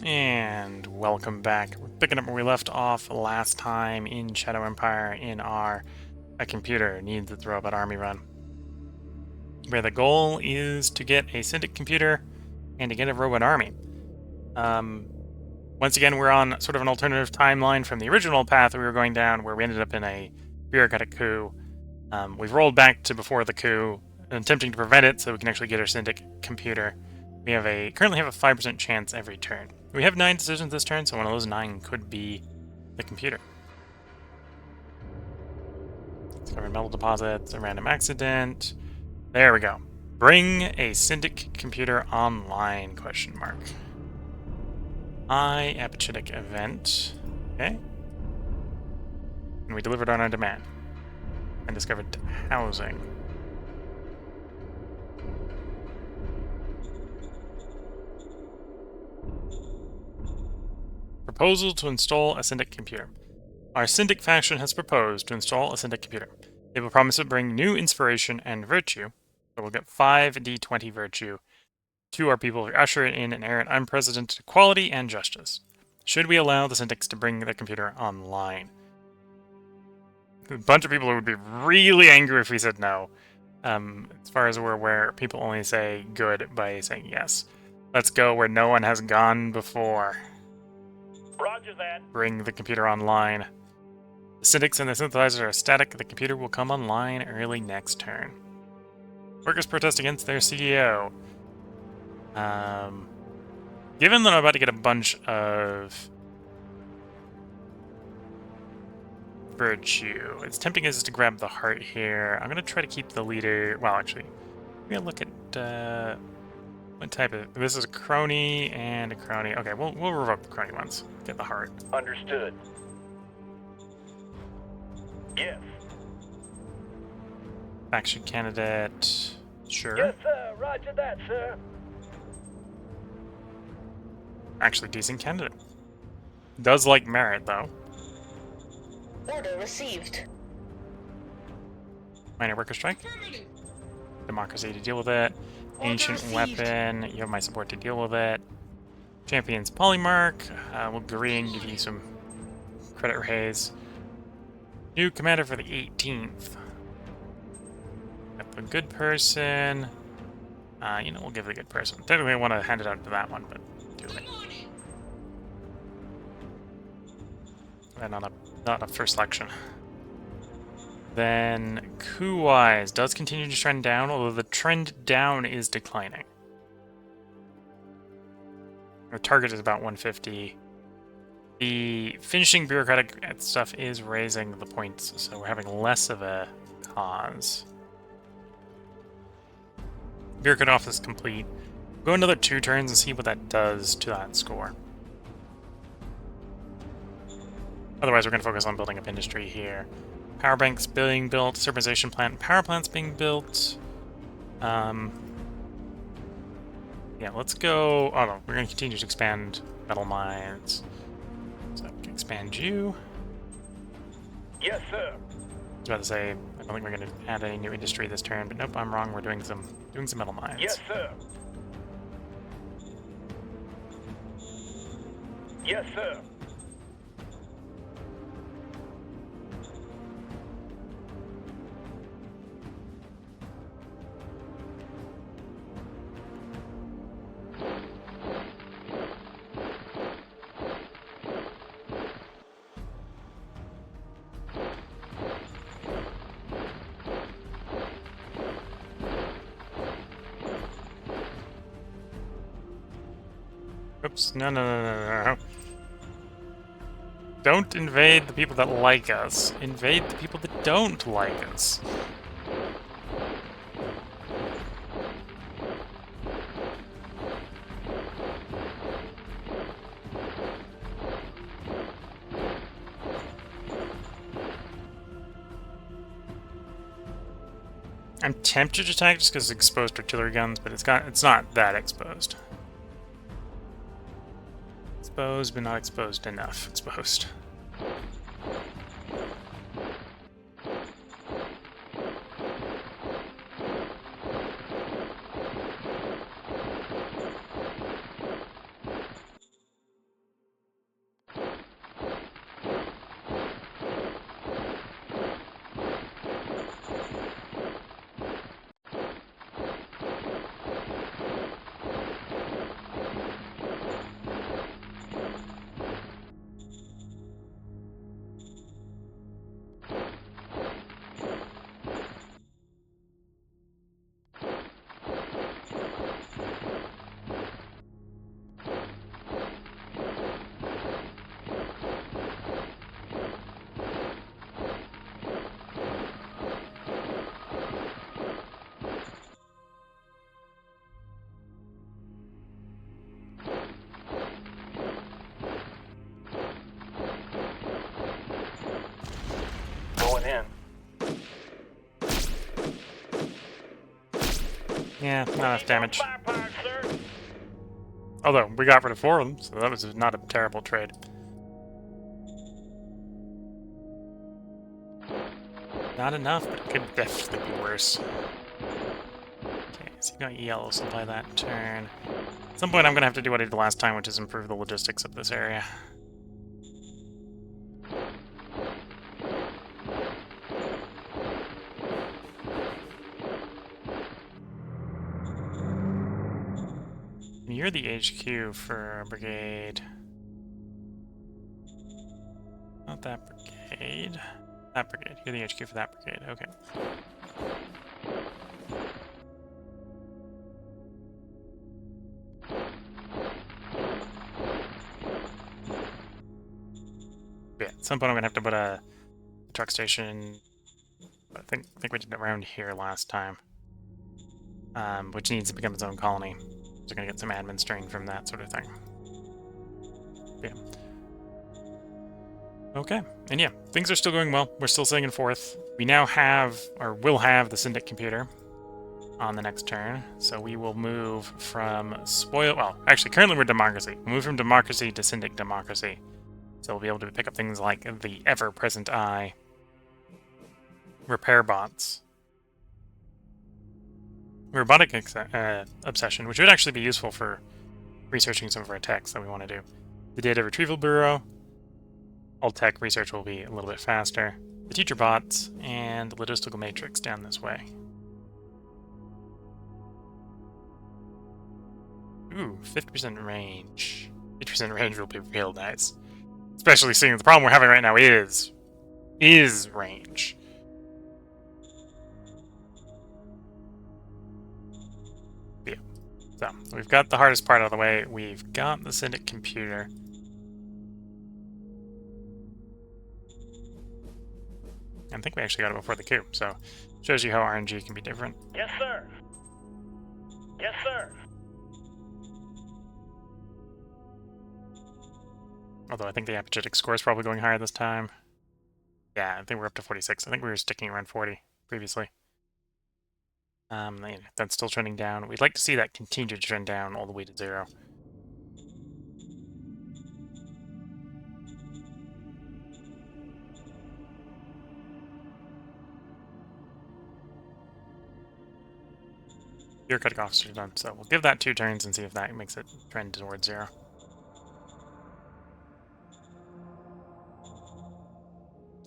And welcome back. We're picking up where we left off last time in Shadow Empire in our A Computer Needs its Robot Army run, where the goal is to get a syndicate computer and to get a robot army. Once again, we're on sort of an alternative timeline from the original path we were going down, where we ended up in a bureaucratic coup. We've rolled back to before the coup, attempting to prevent it so we can actually get our syndicate computer. We currently have a 5% chance every turn. We have 9 decisions this turn, so one of those 9 could be the computer. Discover metal deposits, a random accident. There we go. Bring a syndicate computer online, question mark. High epigenetic event. Okay. And we delivered on our demand. And discovered housing. Proposal to install a syndicate computer. Our syndicate faction has proposed to install a syndicate computer. It will promise to bring new inspiration and virtue, so we'll get 5d20 virtue to our people to usher in an era of unprecedented equality and justice. Should we allow the syndicates to bring their computer online? A bunch of people would be really angry if we said no. As far as we're aware, people only say good by saying yes. Let's go where no one has gone before. Roger that. Bring the computer online. The syndicates and the synthesizers are static. The computer will come online early next turn. Workers protest against their CEO. Given that I'm about to get a bunch of virtue, it's tempting us to grab the heart here. I'm going to try to keep the leader... Well, actually, we're going to look at... what type of... This is a crony and a crony. Okay, we'll revoke the crony ones. Get the heart. Understood. Yes. Faction candidate. Sure. Yes, sir. Roger that, sir. Actually, decent candidate. Does like merit, though. Order received. Minor worker strike. Democracy to deal with it. Ancient weapon. You have my support to deal with it. Champions Polymark. We'll agree and give you some credit raise. New commander for the 18th. Got the good person. We'll give the good person. Technically, I want to hand it out to that one, but do it. And not a first selection. Then, coup-wise, does continue to trend down, although the trend down is declining. Our target is about 150. The finishing bureaucratic stuff is raising the points, so we're having less of a cause. Bureaucrat office complete. Go another 2 turns and see what that does to that score. Otherwise, we're going to focus on building up industry here. Power banks being built, serpentization plant, power plants being built. Yeah, let's go. Oh no, we're going to continue to expand metal mines. So we can expand you. Yes, sir. I was about to say, I don't think we're going to add any new industry this turn, but nope, I'm wrong. We're doing some metal mines. Yes, sir. Yes, sir. Oops, no. Don't invade the people that like us. Invade the people that don't like us. I'm tempted to attack just because it's exposed artillery guns, but it's not that exposed. Exposed, but not exposed enough. Exposed. Yeah, not enough damage. Firepower, sir. Although, we got rid of 4 of them, so that was not a terrible trade. Not enough, but it could definitely be worse. Okay, so you got yellow supply that turn. At some point I'm going to have to do what I did last time, which is improve the logistics of this area. You're the HQ for a brigade. Not that brigade. That brigade. You're the HQ for that brigade. Okay. Yeah, at some point I'm gonna have to put a truck station. I think we did it around here last time. Which needs to become its own colony. So we're gonna get some admin strain from that sort of thing. Yeah. Okay, and yeah, things are still going well. We're still sitting in 4th. We now have, or will have, the syndicate computer on the next turn. So we will move from well, actually, currently we're democracy. We'll move from democracy to syndic democracy. So we'll be able to pick up things like the ever-present eye, repair bots, robotic obsession, which would actually be useful for researching some of our techs that we want to do. The data retrieval bureau. All tech research will be a little bit faster. The teacher bots and the logistical matrix down this way. Ooh, 50% range. 50% range will be real nice. Especially seeing the problem we're having right now is range. Yeah. So, we've got the hardest part out of the way. We've got the Syndic computer. I think we actually got it before the coup, so shows you how RNG can be different. Yes, sir. Yes, sir. Although I think the apagetic score is probably going higher this time. Yeah, I think we're up to 46. I think we were sticking around 40 previously. That's still trending down. We'd like to see that continue to trend down all the way to 0. Bureaucratic officer done, so we'll give that 2 turns and see if that makes it trend towards 0.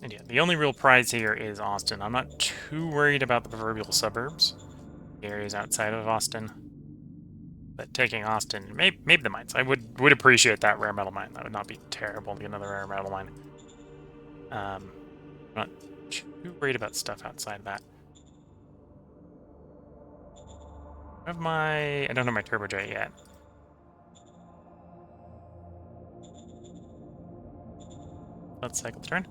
And yeah, the only real prize here is Austin. I'm not too worried about the proverbial suburbs, the areas outside of Austin. But taking Austin, maybe the mines. I would appreciate that rare metal mine. That would not be terrible to get another rare metal mine. I'm not too worried about stuff outside of that. I don't have my turbojet yet. Let's cycle the turn.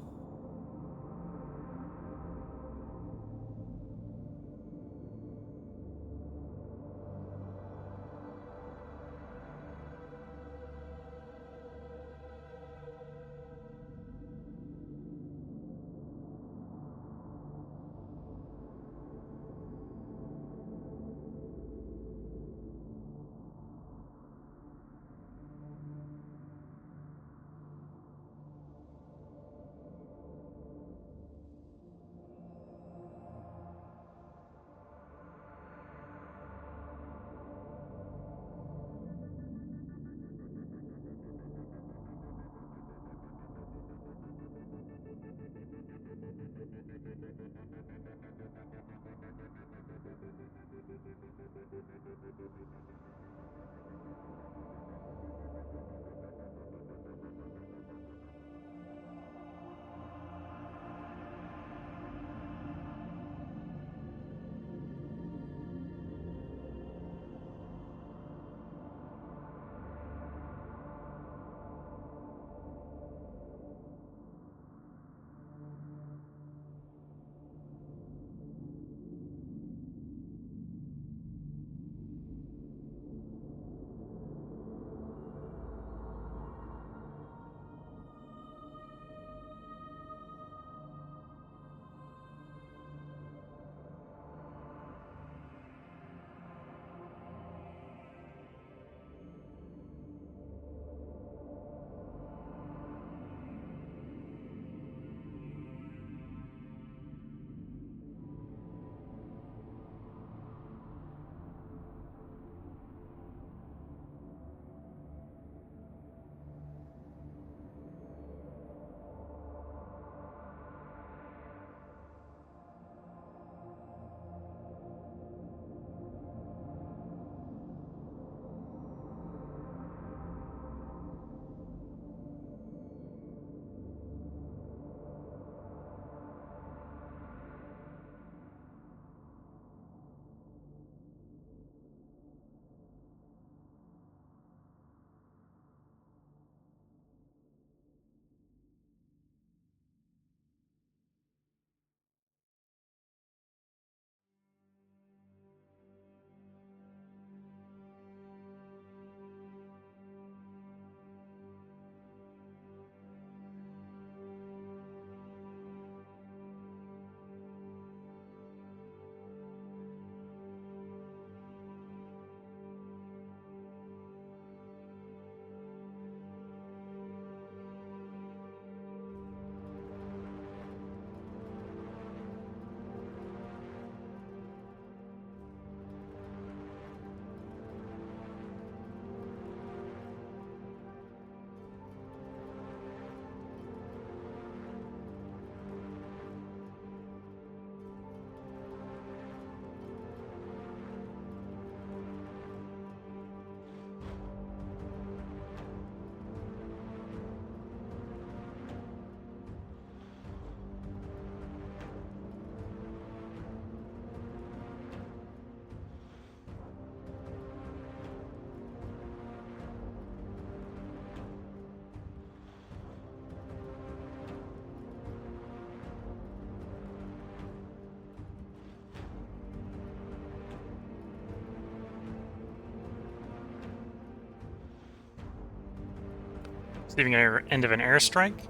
Receiving an end of an airstrike.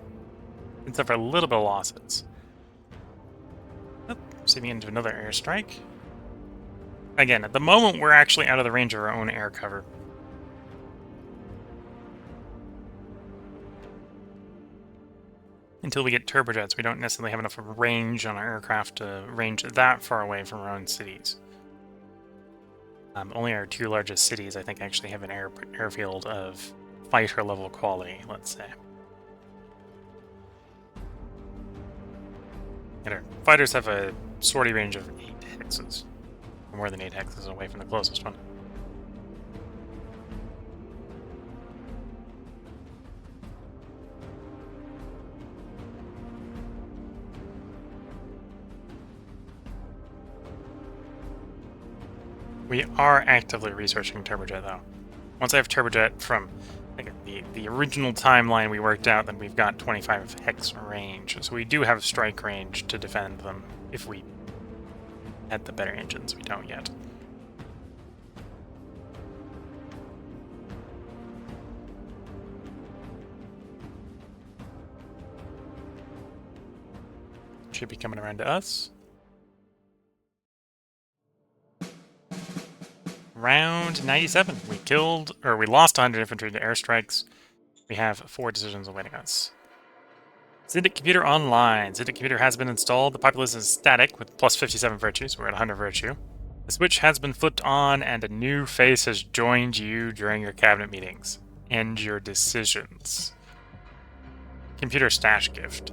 Can suffer a little bit of losses. Oh, receiving end of another airstrike. Again, at the moment, we're actually out of the range of our own air cover. Until we get turbojets, we don't necessarily have enough range on our aircraft to range that far away from our own cities. Only our two largest cities, I think, actually have an airfield of fighter level quality, let's say. And our fighters have a sortie range of 8 hexes. More than 8 hexes away from the closest one. We are actively researching turbojet, though. Once I have turbojet from the original timeline we worked out, then we've got 25 hex range. So we do have strike range to defend them if we had the better engines. We don't yet. Should be coming around to us. Round 97. We lost 100 infantry to airstrikes. We have 4 decisions awaiting us. Syndicate computer online. Syndicate computer has been installed. The populace is static with plus 57 virtue, so we're at 100 virtue. The switch has been flipped on, and a new face has joined you during your cabinet meetings. End your decisions. Computer stash gift.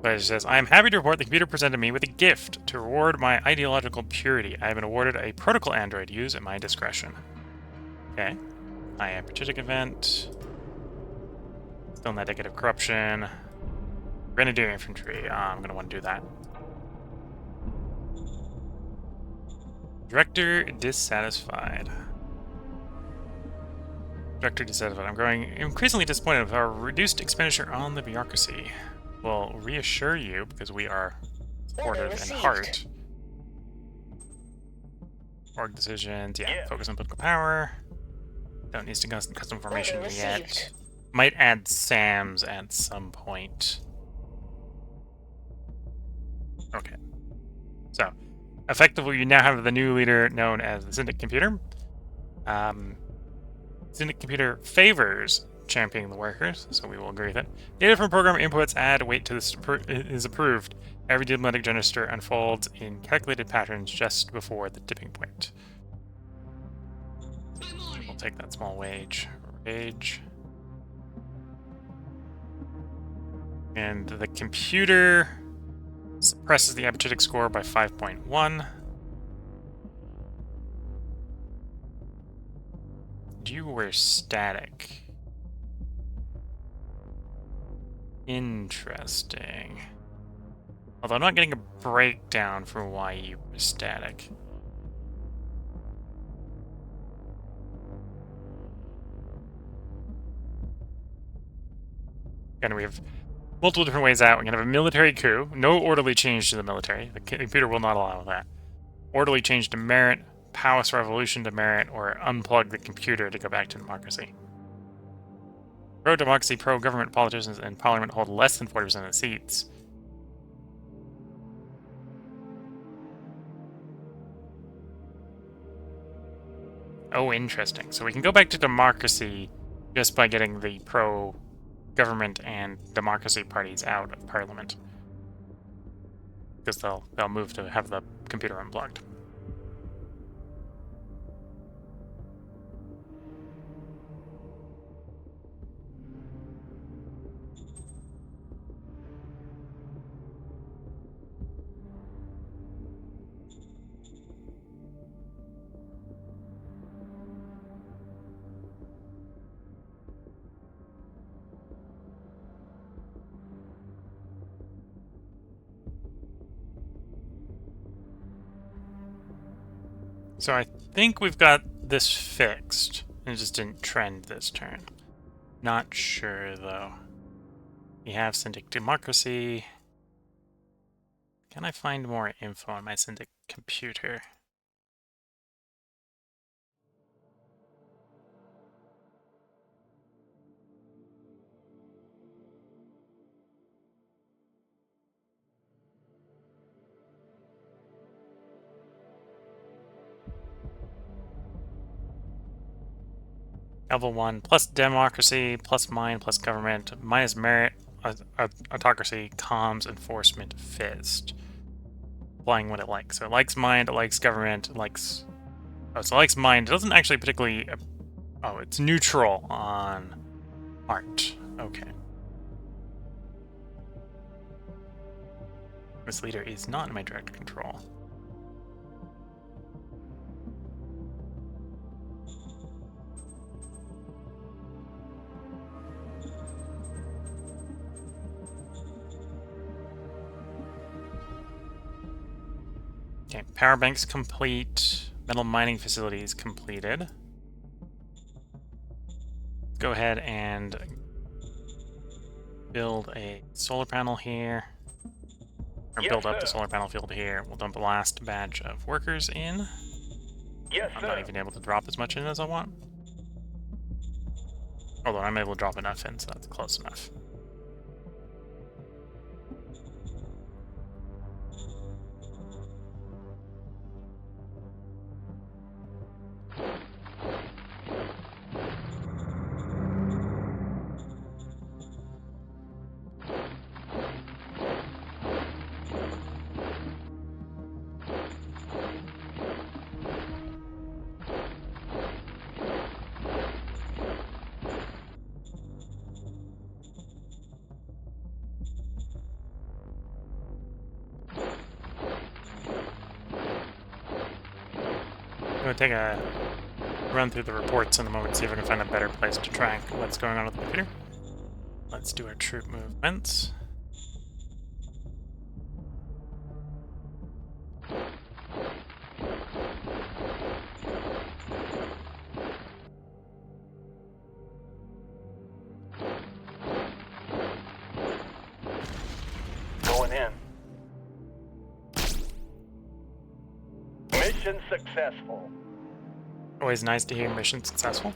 It says, I am happy to report the computer presented me with a gift to reward my ideological purity. I have been awarded a protocol android use at my discretion. Okay. I am strategic event. Still in that decade of corruption. Grenadier infantry. I'm going to want to do that. Director dissatisfied. Director dissatisfied. I'm growing increasingly disappointed with our reduced expenditure on the bureaucracy. Will reassure you because we are supportive in heart. Org decisions, yeah. Focus on political power. Don't need to custom formation yet. Might add SAMs at some point. Okay. So, effectively, you now have the new leader known as the Syndicate Computer. Syndicate Computer favors championing the workers, so we will agree with it. Data from program inputs add weight to this is approved. Every diplomatic gesture unfolds in calculated patterns just before the tipping point. We'll take that small wage. Rage. And the computer suppresses the apoptotic score by 5.1. You were static. Interesting. Although I'm not getting a breakdown for why you were static. Again, we have multiple different ways out. We can have a military coup. No orderly change to the military. The computer will not allow that. Orderly change to merit, Palace revolution to merit, or unplug the computer to go back to democracy. Pro-democracy, pro-government politicians in parliament hold less than 40% of the seats. Oh, interesting. So we can go back to democracy just by getting the pro-government and democracy parties out of parliament. Because they'll move to have the computer unplugged. So I think we've got this fixed. It just didn't trend this turn. Not sure, though. We have Syndic Democracy. Can I find more info on my Syndic computer? Level 1, plus democracy, plus mind, plus government, minus merit, autocracy, comms, enforcement, fist. Applying what it likes. So it likes mind, it likes government, it likes... Oh, so it likes mind. It doesn't actually particularly... Oh, it's neutral on art. Okay. This leader is not in my direct control. Okay, power banks complete. Metal mining facilities completed. Go ahead and build a solar panel here. Or Yes, build up sir. the solar panel field here. We'll dump the last batch of workers in. Yes, I'm sir. not even able to drop as much in as I want. Although I'm able to drop enough in, so that's close enough. I'm going to take a run through the reports in a moment, see if I can find a better place to track what's going on with the computer. Let's do our troop movements. Going in. Mission successful. Always nice to hear mission successful.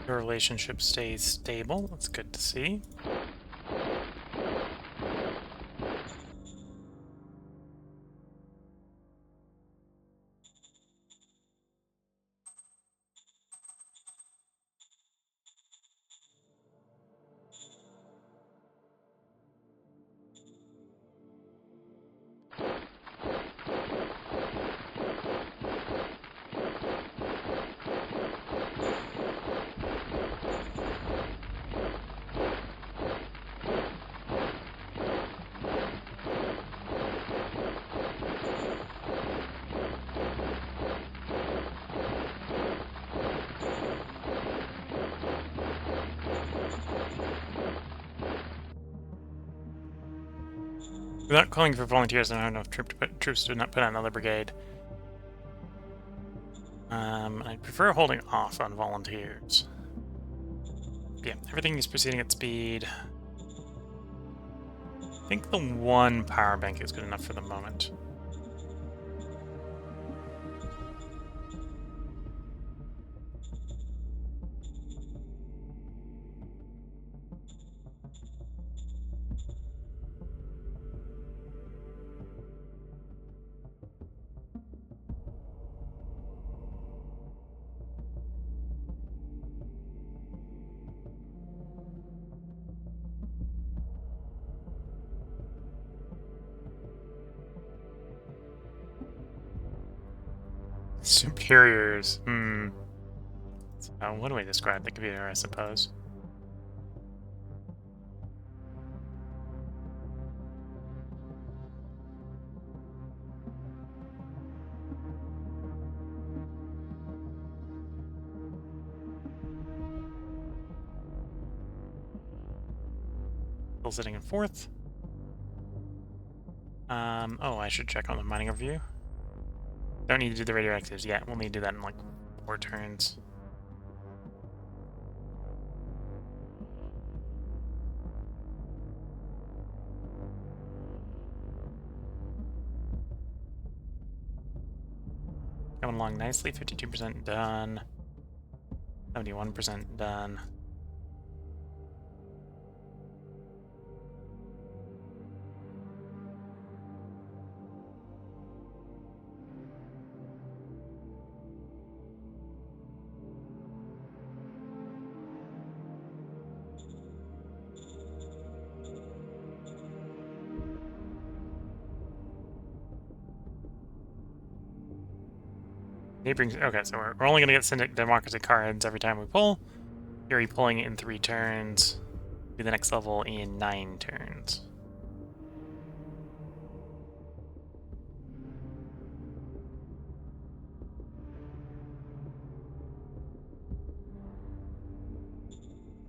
Your relationship stays stable. That's good to see. Without calling for volunteers, I don't know if troops do not put out another brigade. I prefer holding off on volunteers. Yeah, everything is proceeding at speed. I think the one power bank is good enough for the moment. Superiors. So what do we describe the computer, I suppose? Still sitting in 4th. Oh, I should check on the mining overview. Don't need to do the radioactives yet. We'll need to do that in like 4 turns. Coming along nicely. 52% done. 71% done. Neighboring. Okay, so we're only going to get Syndicate Democracy cards every time we pull. Here we're pulling it in 3 turns. Do the next level in 9 turns.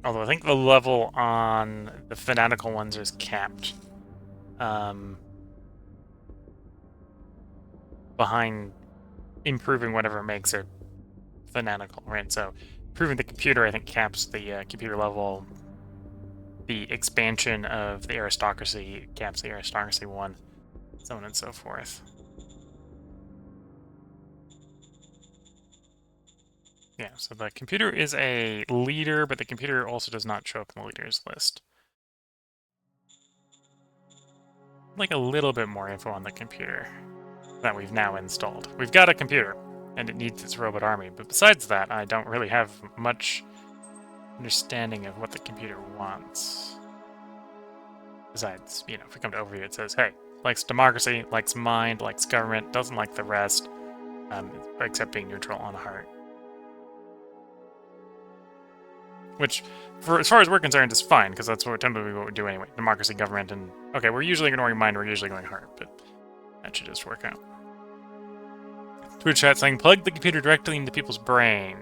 Although I think the level on the fanatical ones is capped. Behind improving whatever makes it fanatical, right? So improving the computer, I think, caps the computer level. The expansion of the aristocracy caps the aristocracy one, so on and so forth. Yeah, so the computer is a leader, but the computer also does not show up in the leaders list. Like a little bit more info on the computer that we've now installed. We've got a computer, and it needs its robot army, but besides that, I don't really have much understanding of what the computer wants. Besides, you know, if we come to overview, it says, hey, likes democracy, likes mind, likes government, doesn't like the rest, except being neutral on heart. Which, as far as we're concerned, is fine, because that's typically what we do anyway. Democracy, government, and... Okay, we're usually ignoring mind, we're usually going heart, but that should just work out. Twitch chat saying, plug the computer directly into people's brain.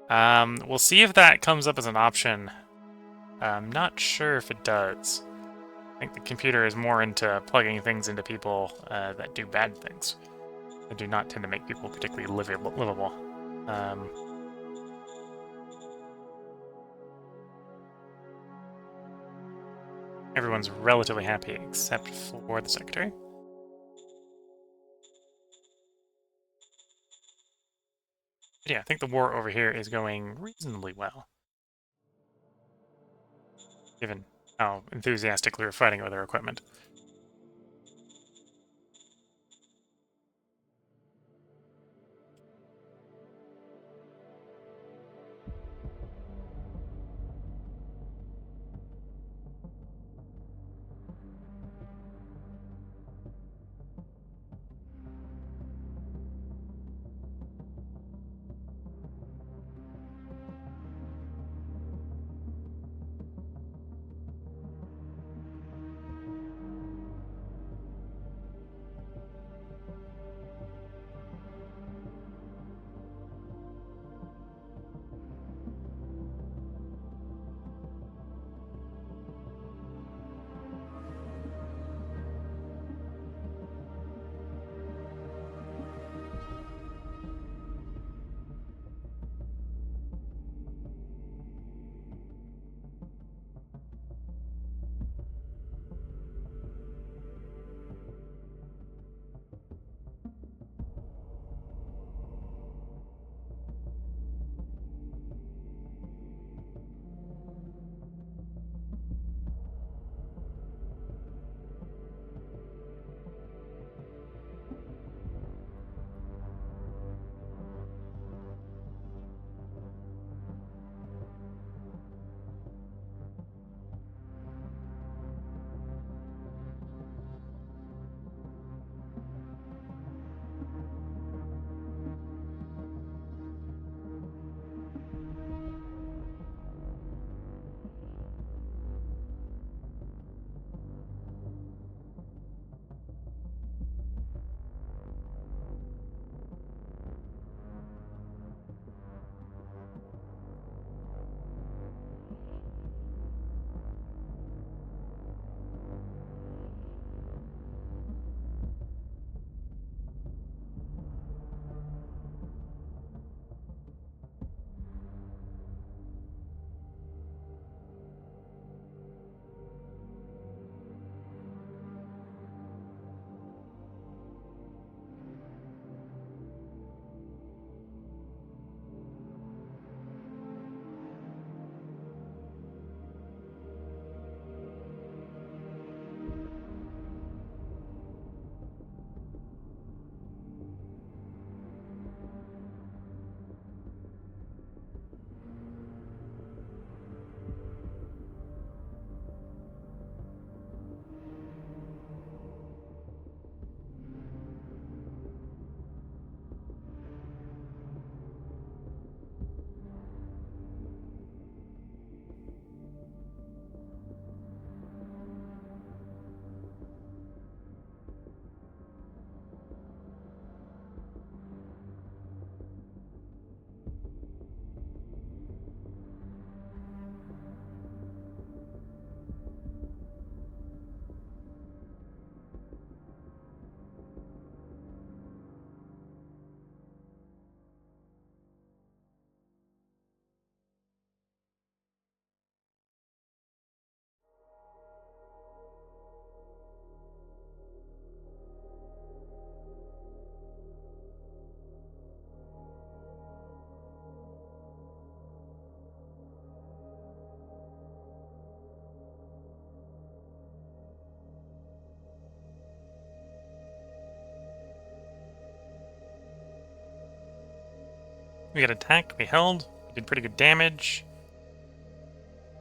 We'll see if that comes up as an option. I'm not sure if it does. I think the computer is more into plugging things into people that do bad things. That do not tend to make people particularly livable. Everyone's relatively happy except for the secretary. But yeah, I think the war over here is going reasonably well. Given how enthusiastically we're fighting with our equipment. We got attacked, we held, we did pretty good damage.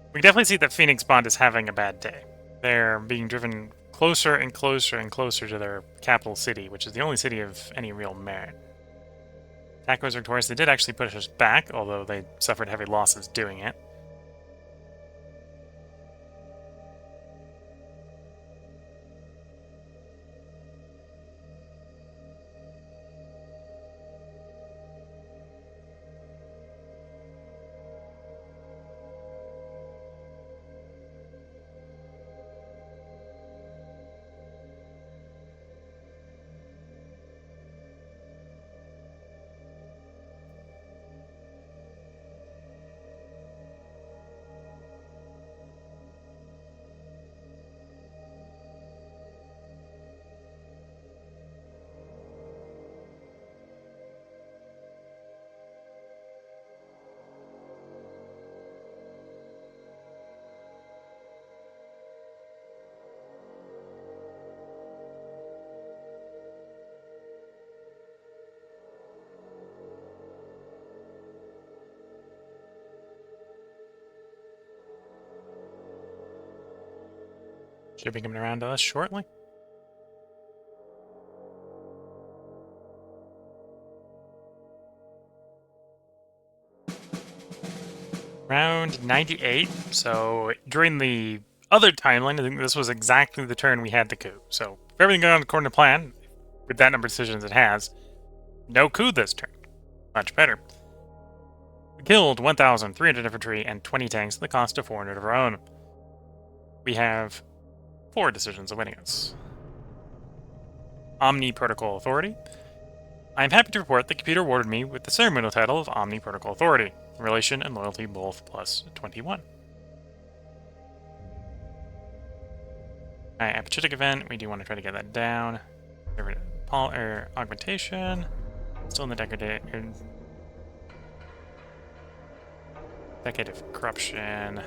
We can definitely see that Phoenix Bond is having a bad day. They're being driven closer and closer and closer to their capital city, which is the only city of any real merit. Attack was victorious. They did actually push us back, although they suffered heavy losses doing it. Should be coming around to us shortly. Round 98, so during the other timeline, I think this was exactly the turn we had the coup. So if everything goes according to plan, with that number of decisions it has, no coup this turn. Much better. We killed 1,300 infantry and 20 tanks at the cost of 400 of our own. We have 4 decisions awaiting us. Omni Protocol Authority. I am happy to report the computer awarded me with the ceremonial title of Omni Protocol Authority. Relation and loyalty both plus 21. Alright, Apachitic event, we do want to try to get that down. Augmentation. Still in the Decade of Corruption.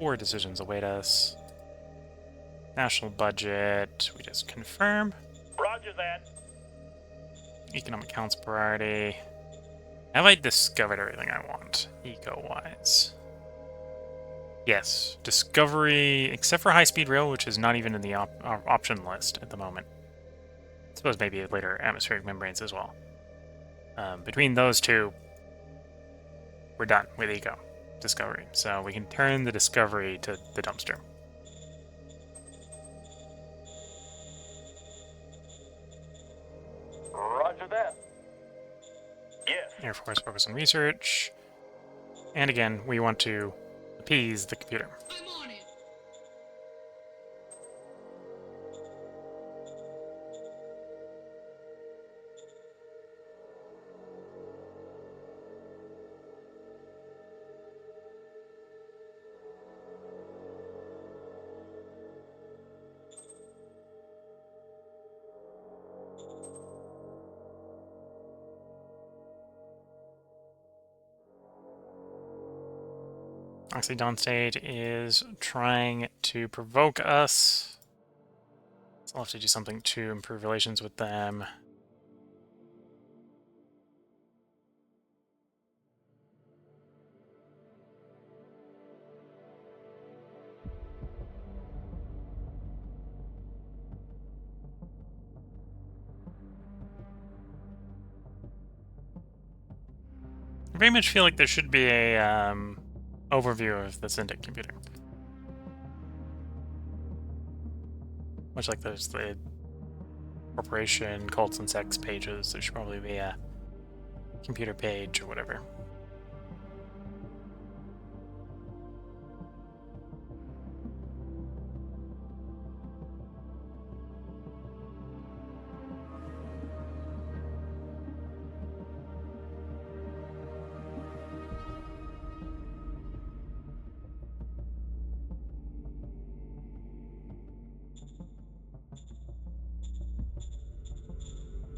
4 decisions await us. National budget, we just confirm. Roger that. Economic counts priority. Have I discovered everything I want, eco-wise? Yes, discovery, except for high-speed rail, which is not even in the option list at the moment. I suppose maybe later atmospheric membranes as well. Between those two, we're done with eco discovery. So we can turn the discovery to the dumpster. Roger that. Yes. Air Force focus on research. And again, we want to appease the computer. I'm on it. Oxydon State is trying to provoke us. So I'll have to do something to improve relations with them. I very much feel like there should be a overview of the syndicate computer. Much like there's the corporation, cults and sects pages, there should probably be a computer page or whatever.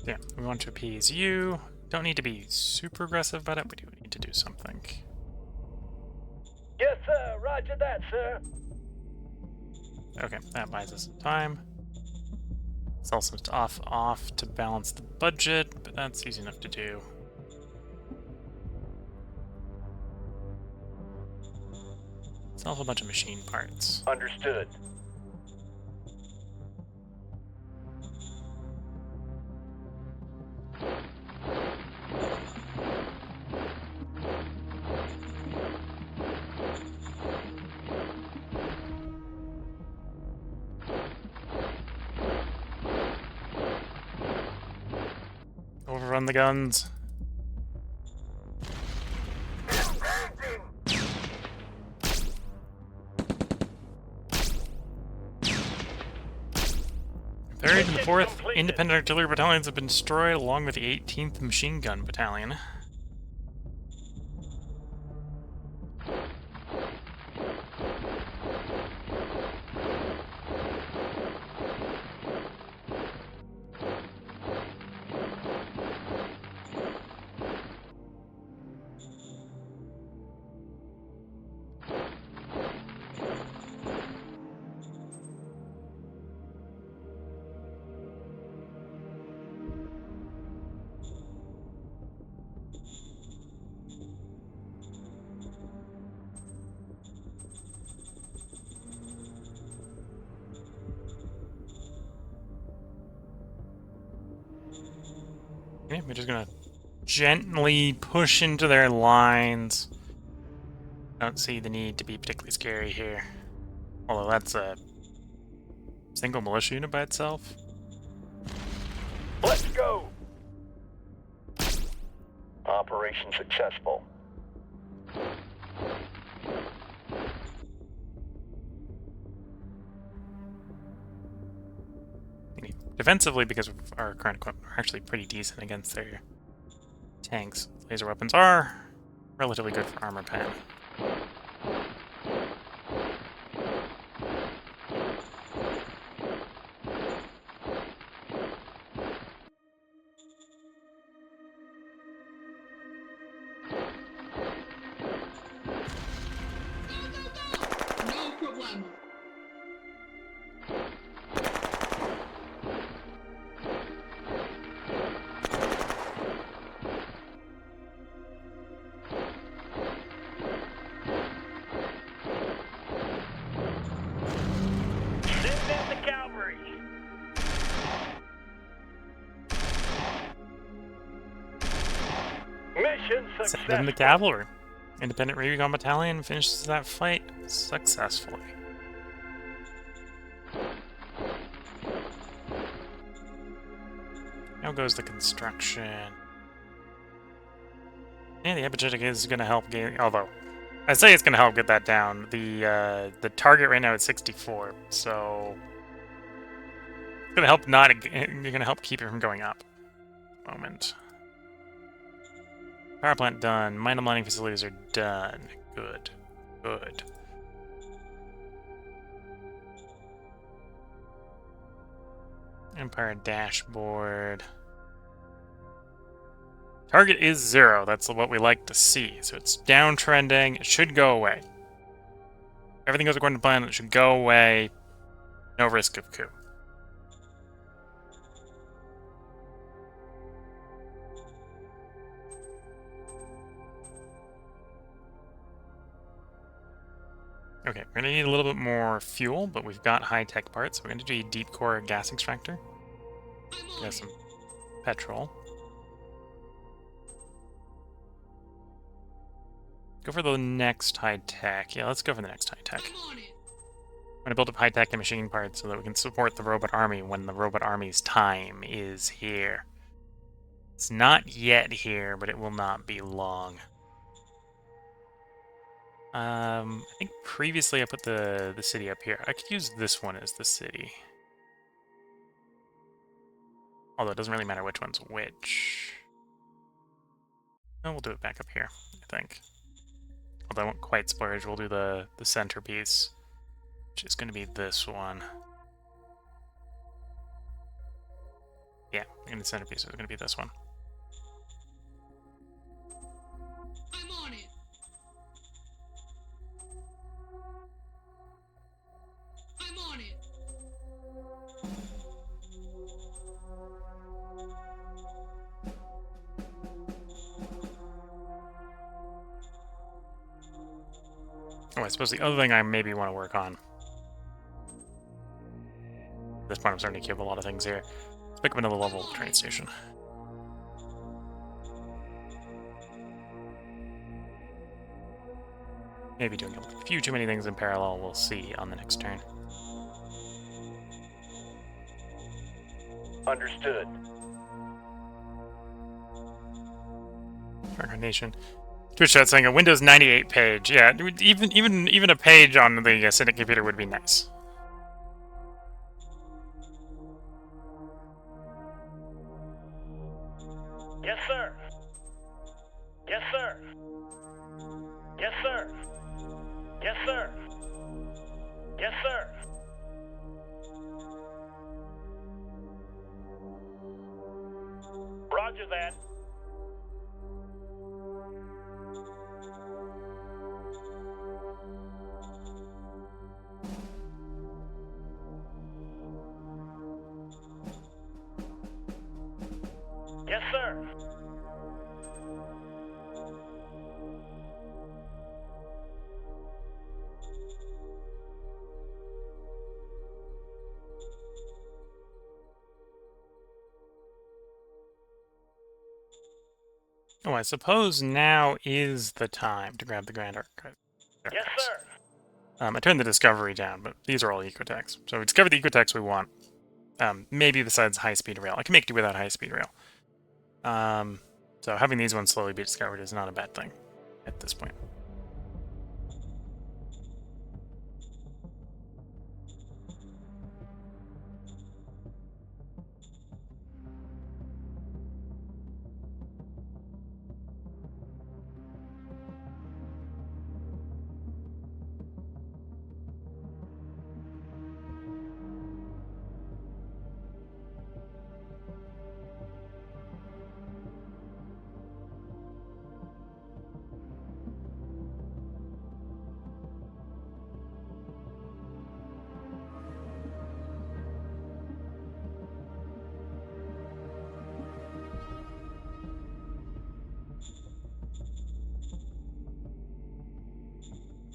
Yeah, we want to appease you. Don't need to be super aggressive about it. We do need to do something. Yes, sir. Roger that, sir. Okay, that buys us time. Sell some stuff off to balance the budget, but that's easy enough to do. Sell a bunch of machine parts. Understood. Overrun the guns. Third and the 4th Independent Artillery Battalions have been destroyed, along with the 18th Machine Gun Battalion. Okay, we're just gonna gently push into their lines. Don't see the need to be particularly scary here. Although that's a single militia unit by itself. Let's go! Operation successful. Defensively, because of our current equipment, we're actually pretty decent against their tanks. Laser weapons are relatively good for armor pen. No problem. Send in the cavalry. Mission Send successful. in the cavalry. Independent Recon Battalion finishes that fight successfully. How goes the construction? Yeah, the epigenetic is going to help gain. Although, I say it's going to help get that down. The target right now is 64, so it's going to help not. You're going to help keep it from going up. Moment. Power plant done. Mine mining facilities are done. Good. Good. Empire dashboard. Target is 0. That's what we like to see. So it's downtrending. It should go away. Everything goes according to plan. It should go away. No risk of coup. Okay, we're going to need a little bit more fuel, but we've got high-tech parts. So we're going to do a deep core gas extractor. We have some petrol. Go for the next high-tech. Yeah, let's go for the next high-tech. I'm on it. I'm going to build up high-tech and machine parts so that we can support the robot army when the robot army's time is here. It's not yet here, but it will not be long. I think previously I put the city up here. I could use this one as the city. Although it doesn't really matter which one's which. No, we'll do it back up here, I think. Although I won't quite splurge, we'll do the centerpiece, which is going to be this one. Yeah, and the centerpiece is going to be this one. I'm on it. I'm on it. Oh, I suppose the other thing I maybe want to work on. At this point, I'm starting to queue up a lot of things here. Let's pick up another level train station. Maybe doing a few too many things in parallel, we'll see on the next turn. Understood. Nation. Twitch chat saying a Windows 98 page. Yeah, even a page on the Syndicate computer would be nice. Yes, sir. Yes, sir. Yes, sir. Yes, sir. Yes, sir. Roger that. Yes, sir. Oh, I suppose now is the time to grab the Grand Archive. Yes, sir. I turned the Discovery down, but these are all Ecotechs. So we discovered the Ecotechs we want. Maybe besides high-speed rail. I can make do without high-speed rail. So having these ones slowly be discovered is not a bad thing at this point.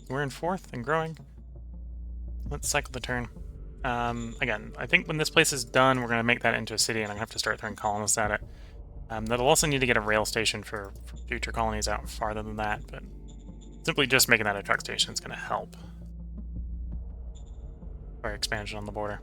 We're in 4th and growing. Let's cycle the turn. Again, I think when this place is done, we're going to make that into a city, and I'm going to have to start throwing colonists at it. That'll also need to get a rail station for future colonies out farther than that, but simply just making that a truck station is going to help for expansion on the border.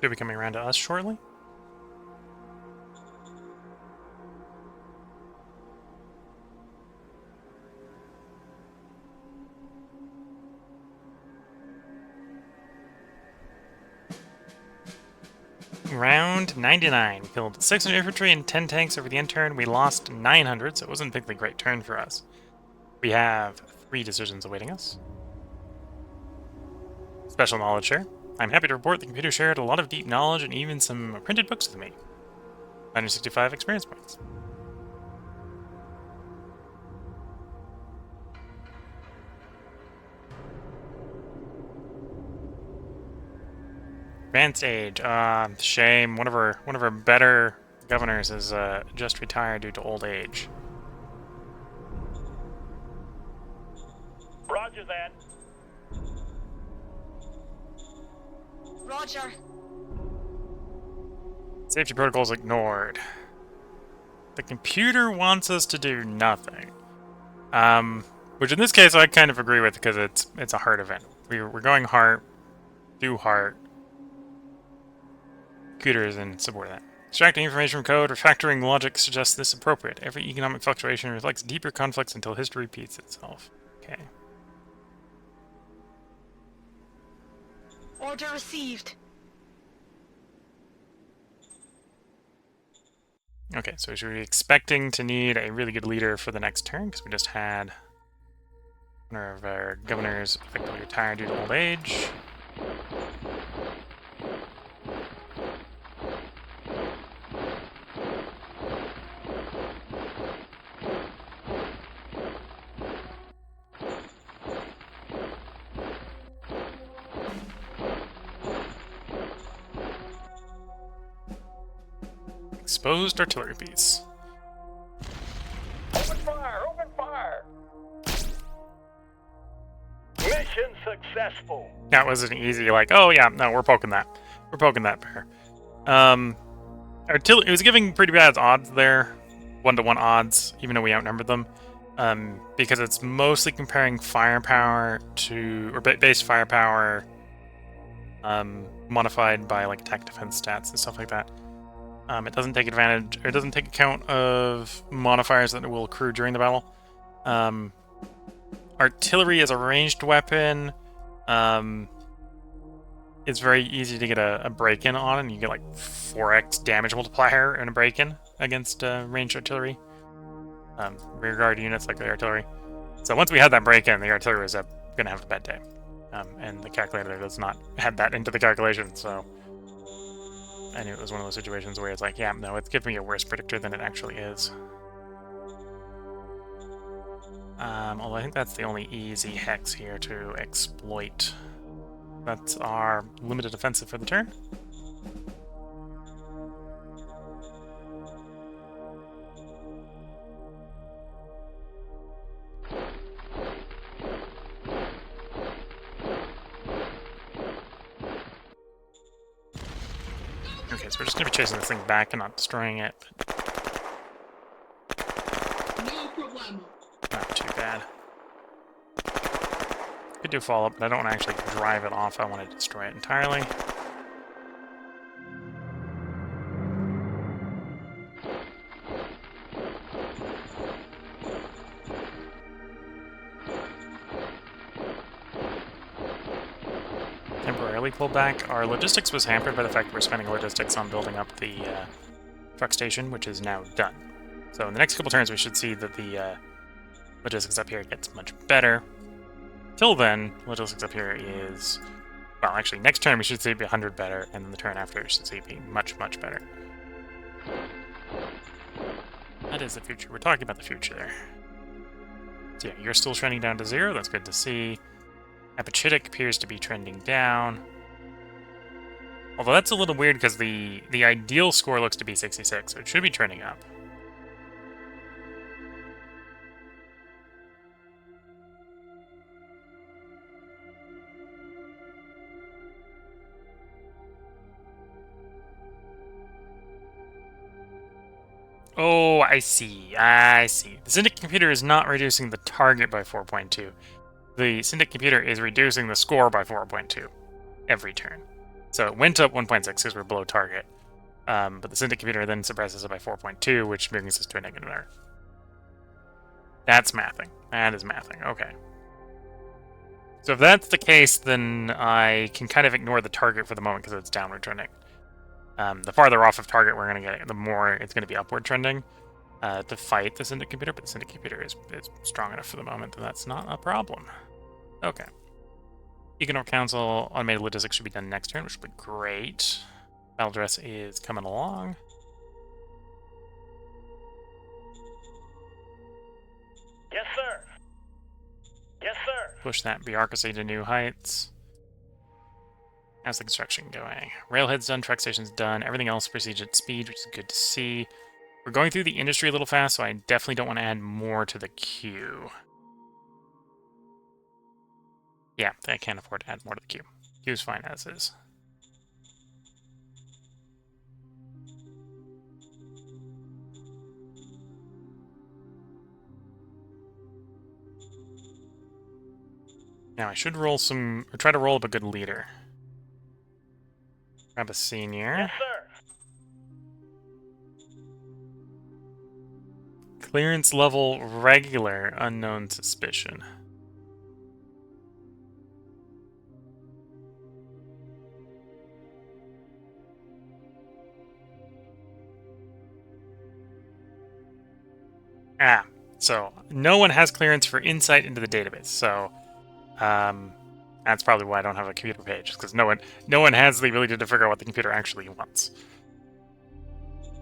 Should be coming around to us shortly. Round 99. We killed 600 infantry and 10 tanks over the end turn. We lost 900, so it wasn't a particularly great turn for us. We have 3 decisions awaiting us. Special knowledge share. I'm happy to report the computer shared a lot of deep knowledge and even some printed books with me. 165 experience points. Advanced age. Shame. One of our better governors is just retired due to old age. Roger that. Roger. Safety protocols ignored. The computer wants us to do nothing. Which in this case I kind of agree with because it's a heart event. We're going heart, do heart. Computer is in support of that. Extracting information from code, refactoring logic suggests this appropriate. Every economic fluctuation reflects deeper conflicts until history repeats itself. Okay. Order received. Okay, so should we be expecting to need a really good leader for the next turn? Because we just had one of our governors effectively retired due to old age. Exposed artillery piece. Open fire! Open fire! Mission successful. That wasn't easy, like, oh yeah, no, we're poking that. We're poking that bear. Artillery, it was giving pretty bad odds there. 1-to-1 odds, even though we outnumbered them. Because it's mostly comparing firepower to, or base firepower, modified by like attack defense stats and stuff like that. It doesn't take advantage, or it doesn't take account of modifiers that will accrue during the battle. Artillery is a ranged weapon. It's very easy to get a break-in on, and you get like 4x damage multiplier in a break-in against ranged artillery. Rearguard units like the artillery. So once we had that break-in, the artillery was going to have a bad day. And the calculator does not add that into the calculation, so... I knew it was one of those situations where it's like, yeah, no, it's giving me a worse predictor than it actually is. Although I think that's the only easy hex here to exploit. That's our limited offensive for the turn. Okay, so we're just going to be chasing this thing back and not destroying it, but No problemo. not too bad. Could do follow-up, but I don't want to actually drive it off. I want to destroy it entirely. Temporarily pulled back. Our logistics was hampered by the fact that we're spending logistics on building up the truck station, which is now done. So in the next couple turns, we should see that the logistics up here gets much better. Till then, logistics up here is... Well, actually, next turn we should see it be 100 better, and then the turn after we should see it be much, much better. That is the future. We're talking about the future there. So yeah, you're still trending down to 0. That's good to see. Apachitic appears to be trending down. Although that's a little weird because the ideal score looks to be 66, so it should be trending up. Oh, I see. I see. The syndicate computer is not reducing the target by 4.2. The syndicate computer is reducing the score by 4.2 every turn. So it went up 1.6 because we're below target. But the syndicate computer then suppresses it by 4.2, which brings us to a negative error. That's mathing. That is mathing. Okay. So if that's the case, then I can kind of ignore the target for the moment because it's downward trending. The farther off of target we're going to get, the more it's going to be upward trending to fight the syndicate computer, but the syndicate computer is strong enough for the moment that that's not a problem. Okay. Economic Council automated logistics should be done next turn, which would be great. Battle dress is coming along. Yes, sir. Yes, sir. Push that bureaucracy to new heights. How's the construction going? Railhead's done, truck station's done, everything else proceeds at speed, which is good to see. We're going through the industry a little fast, so I definitely don't want to add more to the queue. Yeah, I can't afford to add more to the queue. Queue's fine as is. Now I should roll some, or try to roll up a good leader. Grab a senior. Yes, sir. Clearance level regular, unknown suspicion. So no one has clearance for insight into the database. So that's probably why I don't have a computer page, because no one has the ability to figure out what the computer actually wants.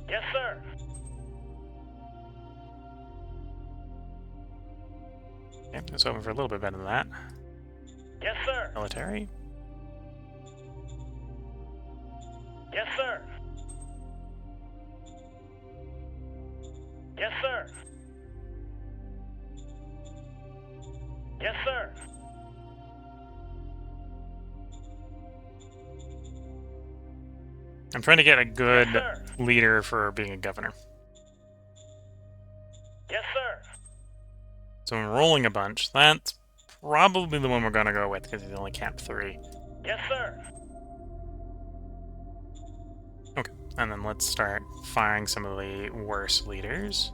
Yes, sir. Okay, I was hoping for a little bit better than that. Yes, sir. Military. Yes, sir. Yes, sir. Yes, sir. I'm trying to get a good Yes, sir. leader for being a governor. Yes, sir. So I'm rolling a bunch. That's probably the one we're going to go with, because he's only capped 3. Yes, sir. Okay, and then let's start firing some of the worse leaders.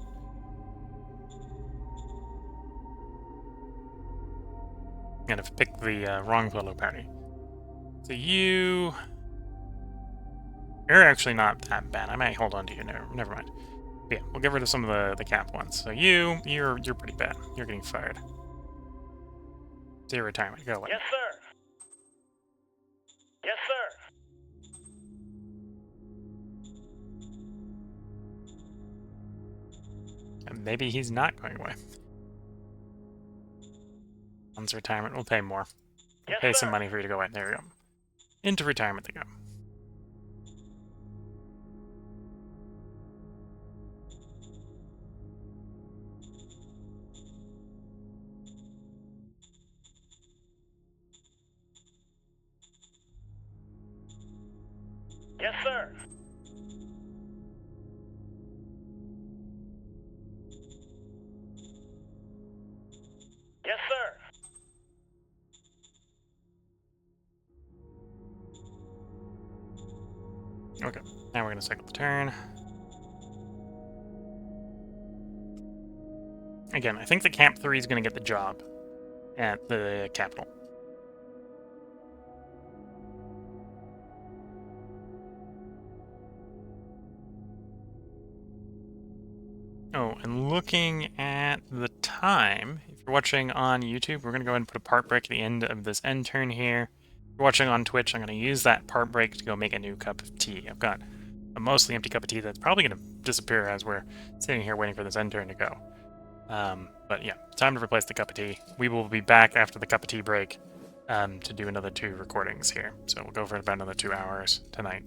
I'm going to pick the wrong political party. So you're actually not that bad. I might hold on to you. Never mind. But yeah, we'll get rid of some of the cap ones. So you're pretty bad. You're getting fired. Zero retirement. Go away. Yes, sir. Yes, sir. And maybe he's not going away. Once retirement, we'll pay more. Yes, Pay sir. some money for you to go away. There we go. Into retirement they go. Yes, sir. Yes, sir. Okay, now we're going to cycle the turn. Again, I think the Camp 3 is going to get the job at the capital. Oh, and looking at the time, if you're watching on YouTube, we're going to go ahead and put a part break at the end of this end turn here. If you're watching on Twitch, I'm going to use that part break to go make a new cup of tea. I've got a mostly empty cup of tea that's probably going to disappear as we're sitting here waiting for this end turn to go. But yeah, time to replace the cup of tea. We will be back after the cup of tea break to do another 2 recordings here. So we'll go for about another 2 hours tonight.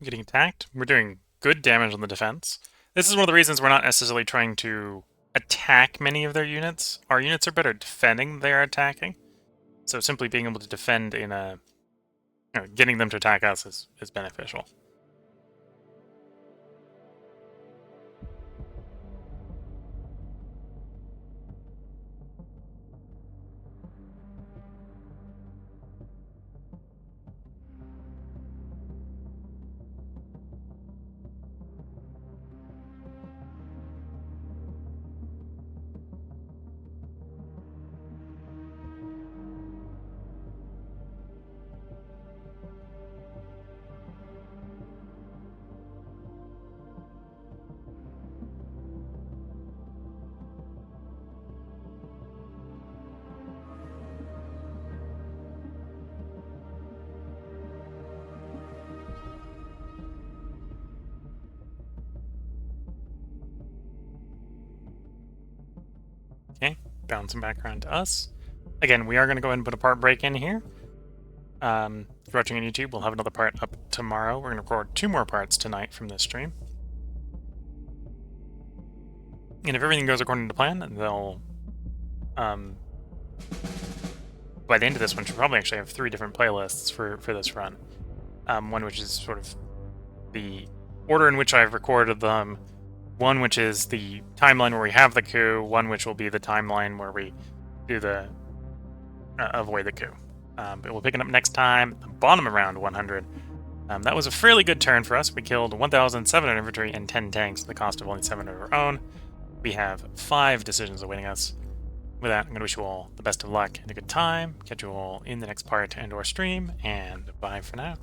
Getting attacked. We're doing good damage on the defense. This is one of the reasons we're not necessarily trying to attack many of their units. Our units are better defending than they are attacking. So simply being able to defend in a... getting them to attack us is beneficial. Okay, bouncing back around to us. Again, we are going to go ahead and put a part break in here. If you're watching on YouTube, we'll have another part up tomorrow. We're going to record 2 more parts tonight from this stream. And if everything goes according to plan, they'll... by the end of this one, she'll probably actually have 3 different playlists for this run. One which is sort of the order in which I've recorded them, one which is the timeline where we have the coup, one which will be the timeline where we do the avoid the coup. But we'll pick it up next time, at the bottom of round 100. That was a fairly good turn for us. We killed 1,700 infantry and 10 tanks at the cost of only 7 of our own. We have 5 decisions awaiting us. With that, I'm going to wish you all the best of luck and a good time. Catch you all in the next part and/or stream, and bye for now.